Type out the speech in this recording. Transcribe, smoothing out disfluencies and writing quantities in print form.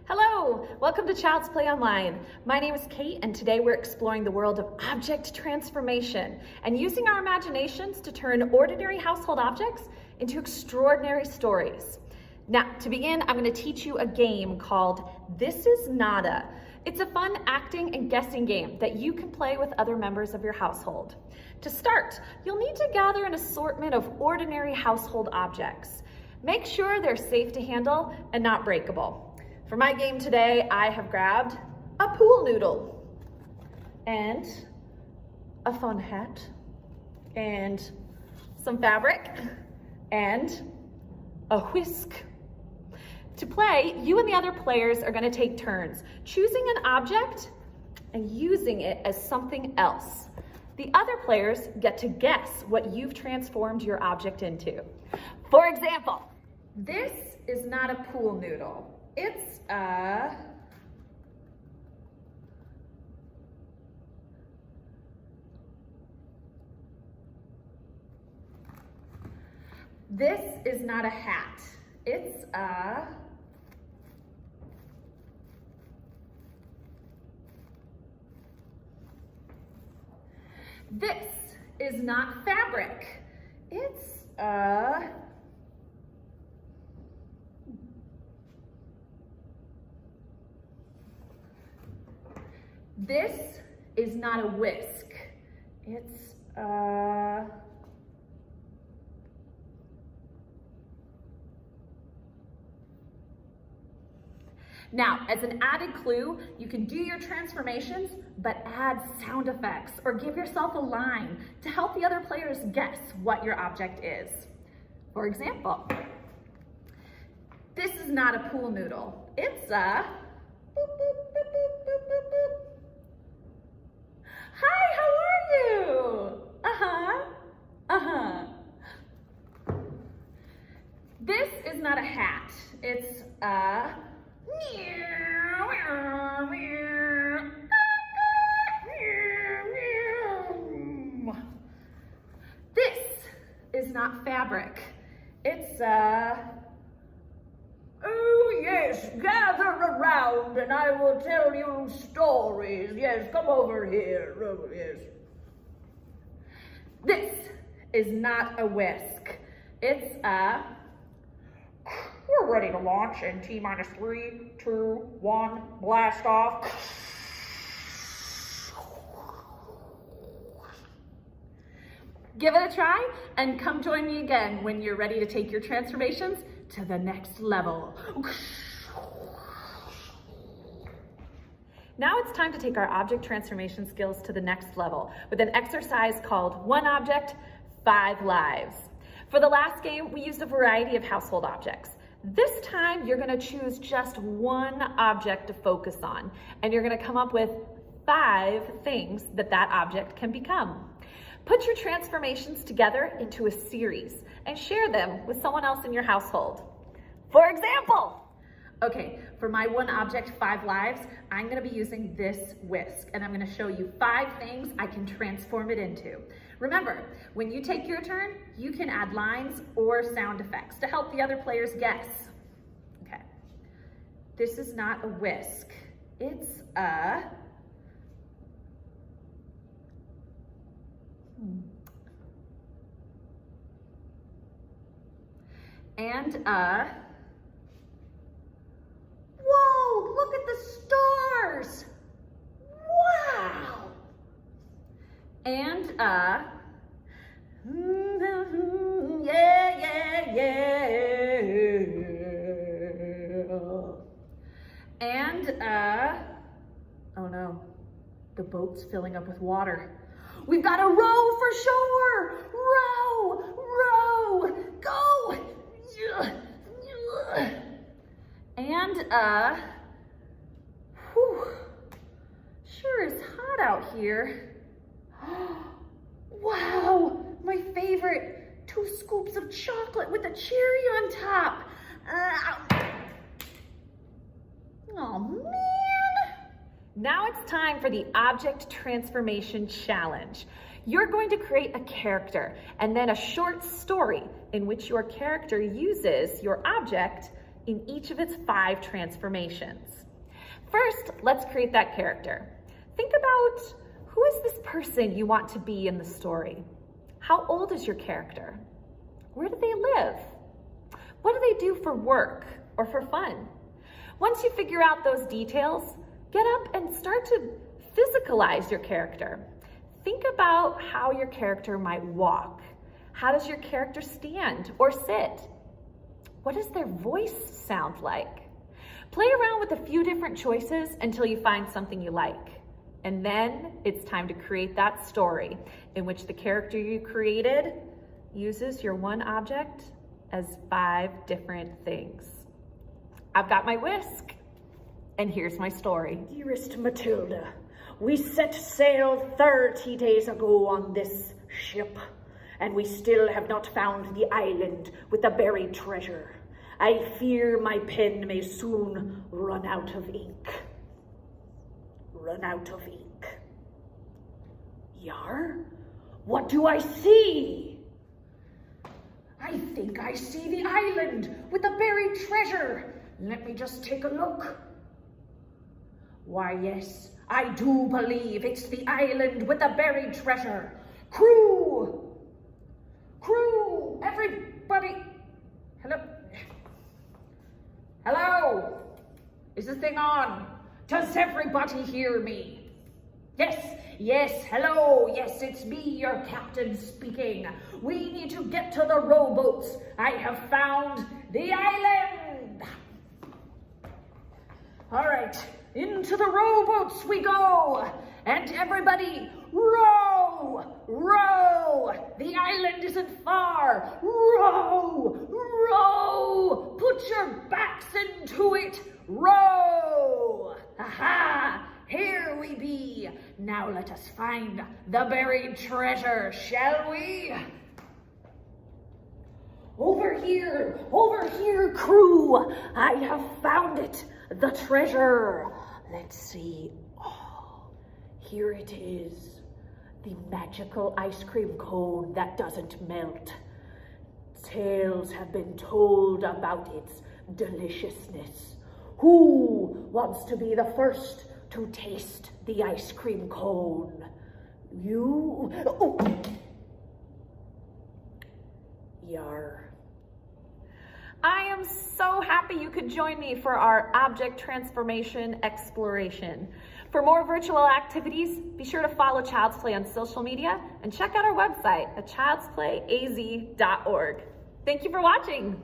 Hello, welcome to Childsplay Online. My name is Kate, and today we're exploring the world of object transformation and using our imaginations to turn ordinary household objects into extraordinary stories. Now, to begin, I'm going to teach you a game called This Is Nada. It's a fun acting and guessing game that you can play with other members of your household. To start, you'll need to gather an assortment of ordinary household objects. Make sure they're safe to handle and not breakable. For my game today, I have grabbed a pool noodle and a fun hat and some fabric and a whisk. To play, you and the other players are going to take turns choosing an object and using it as something else. The other players get to guess what you've transformed your object into. For example, this is not a pool noodle. It's a This is not a hat. It's a This is not fabric. It's a This is not a whisk. It's a Now, as an added clue, you can do your transformations, but add sound effects or give yourself a line to help the other players guess what your object is. For example, this is not a pool noodle. It's a boop, boop, boop, boop, boop, boop, boop. Hi, how are you? This is not a hat. It's a This is not fabric. It's oh yes, gather around and I will tell you stories. Yes, come over here. Oh, yes. This is not a whisk. It's a We're ready to launch in T-minus 3, 2, 1, blast off. Give it a try and come join me again when you're ready to take your transformations to the next level. Now it's time to take our object transformation skills to the next level with an exercise called One Object, 5 Lives. For the last game, we used a variety of household objects. This time, you're gonna choose just one object to focus on, and you're gonna come up with 5 things that object can become. Put your transformations together into a series and share them with someone else in your household. For example, okay, for my One Object, 5 Lives, I'm gonna be using this whisk, and I'm gonna show you 5 things I can transform it into. Remember, when you take your turn, you can add lines or sound effects to help the other players guess. Okay, this is not a whisk. It's a and a whoa, look at the stars. Wow. And a yeah, yeah, yeah. And oh no, the boat's filling up with water. We've got to row for shore. Row, row, go. And whew, sure is hot out here. Wow, my favorite, 2 scoops of chocolate with a cherry on top. Oh man. Now it's time for the Object Transformation Challenge. You're going to create a character and then a short story in which your character uses your object in each of its 5 transformations. First, let's create that character. Think about, who is this person you want to be in the story? How old is your character? Where do they live? What do they do for work or for fun? Once you figure out those details, get up and start to physicalize your character. Think about how your character might walk. How does your character stand or sit? What does their voice sound like? Play around with a few different choices until you find something you like. And then it's time to create that story in which the character you created uses your one object as 5 different things. I've got my whisk, and here's my story. Dearest Matilda, we set sail 30 days ago on this ship, and we still have not found the island with the buried treasure. I fear my pen may soon run out of ink. Run out of ink. Yar, what do I see? I think I see the island with the buried treasure. Let me just take a look. Why, yes, I do believe it's the island with the buried treasure. Crew! Crew! Everybody! Hello? Hello? Is this thing on? Does everybody hear me? Yes, yes, hello, yes, it's me, your captain speaking. We need to get to the rowboats. I have found the island. All right, into the rowboats we go. And everybody, row, row. The island isn't far. Row, row. Put your backs into it. Row. Aha, here we be. Now let us find the buried treasure, shall we? Over here, crew. I have found it, the treasure. Let's see. Oh, here it is. The magical ice cream cone that doesn't melt. Tales have been told about its deliciousness. Who wants to be the first to taste the ice cream cone? You? Oh. Yar. I am so happy you could join me for our object transformation exploration. For more virtual activities, be sure to follow Child's Play on social media and check out our website at childsplayaz.org. Thank you for watching.